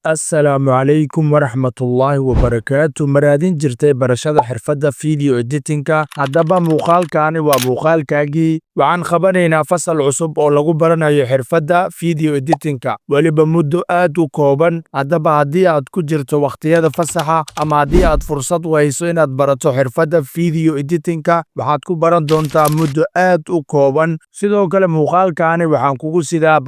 السلام عليكم ورحمة الله وبركاته maraadin jirtay barashada xirfadda video editing-ka haddaba muuqaalkaani waa muuqaalkaagii waxaan qabanaynaa fasal cusub oo lagu baranayo xirfadda video editing-ka weliba muddo aad u kooban haddaba haddii aad ku jirto wakhtiyada fasaxa ama haddii aad fursad u hayso inaad barato xirfadda video editing-ka waxaad ku baran doontaa muddo aad u kooban sidoo kale muuqaalkaani waxaan kugu sidaa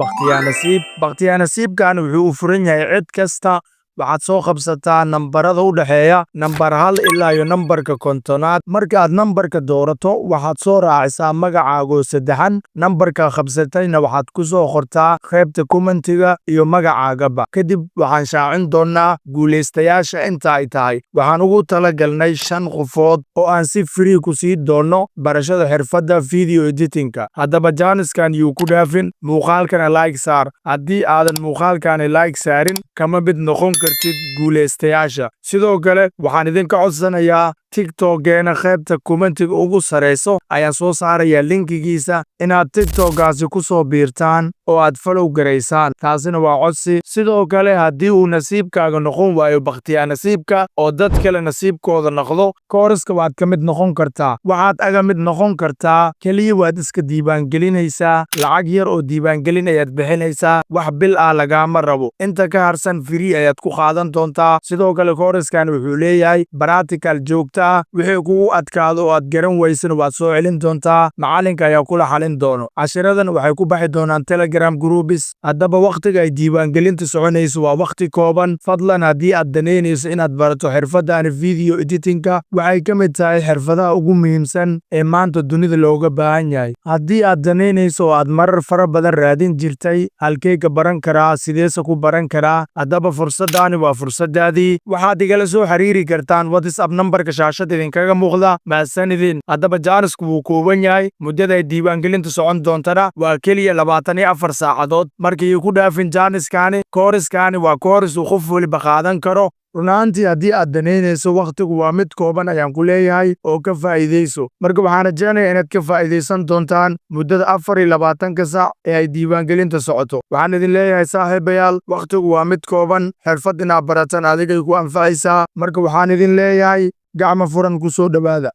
baqtiyaa nasiibkaani wuxuu u furan yahay cid kasta waxaad soo qabsataa nambarada u dhaxeeya nambar 1 ilaa iyo nambarka 50 marka aad nambarka doorato waxaad soo raacisaa magacaaga saddexan nambarka qabsatayna waxaad ku soo qortaa qaybta commentiga iyo magacaagaba kadib waxaan shaacin doonaa guuleystayaasha inta ay tahay waxaan ugu talagalnay 5 qofood oo aan si free ku sii doono barashada xirfadda video editing-ka haddaba jaaniskaan yuu ku dhaafin muuqaalkana like saar haddii aadan muuqaalkani like saarin kama mid noqon guuleystayaasha sidoo kale waxaan idinka codsanayaa tiktok-geena qaybta commentiga ugu sareyso ayaan soo saarayaa linkigiisa inaad tiktok-gaasi ku soo biirtaan oo aad follow garaysaan taasina waa codsi sidoo kale haddii uu nasiibkaaga noqon waayo baqtiyaa nasiibka oo dad kale nasiibkooda noqdo kooriska waad ka mid noqon kartaa waxaad aga mid noqon kartaa keliya waad iska diiwaangelinaysaa lacag yar oo diiwaangelin ayaad bixinaysaa wax bil ah lagaama rabo inta ka harsan free ayaad ku qaadan doontaa sidoo kale kooriskan wuxuu leeyahay practical joogta wixii kugu adkaado oo aad garan weysana waad soo celin doontaa macalinka ayaa kula xalin doono cashiradan waxay ku baxi doonaan telegram groups haddaba wakhtiga ay diiwaangelinta soconayso waa wakhti kooban fadlan haddii aad danaynayso inaad barato xirfaddan video editing-ka waxay ka mid tahay xirfadaha ugu muhiimsan ee maanta dunida looga baahan yahay haddii aad danaynayso oo aad marar fara badan raadin jirtay halkee ka baran karaa sideese ku baran karaa haddaba fursaddaani waa fursadaadii waxaad igala soo xiriiri kartaan whatsapp nambarka shaashada idinkaga muuqda mahadsanidin haddaba jaanisku wuu kooban yahay muddada ay diiwaangelinta socon doontana waa keliya 24 saacadood markii ku dhaafin jaaniskaani kooriskaani waa kooris uu qof waliba qaadan karo runaantii haddii aad danaynayso wakhtigu waa mid kooban ayaan ku leeyahay oo ka faa'iidayso marka waxaan rajaynayaa inaad ka faa'iidaysan doontaan muddada 24 saac ee ay diiwaangelinta socoto waxaan idin leeyahay saaxiibayaal wakhtigu waa mid kooban xirfad inaad baratan adigay ku anfacaysaa marka waxaan idin leeyahay gacmo furan ku soo dhowaada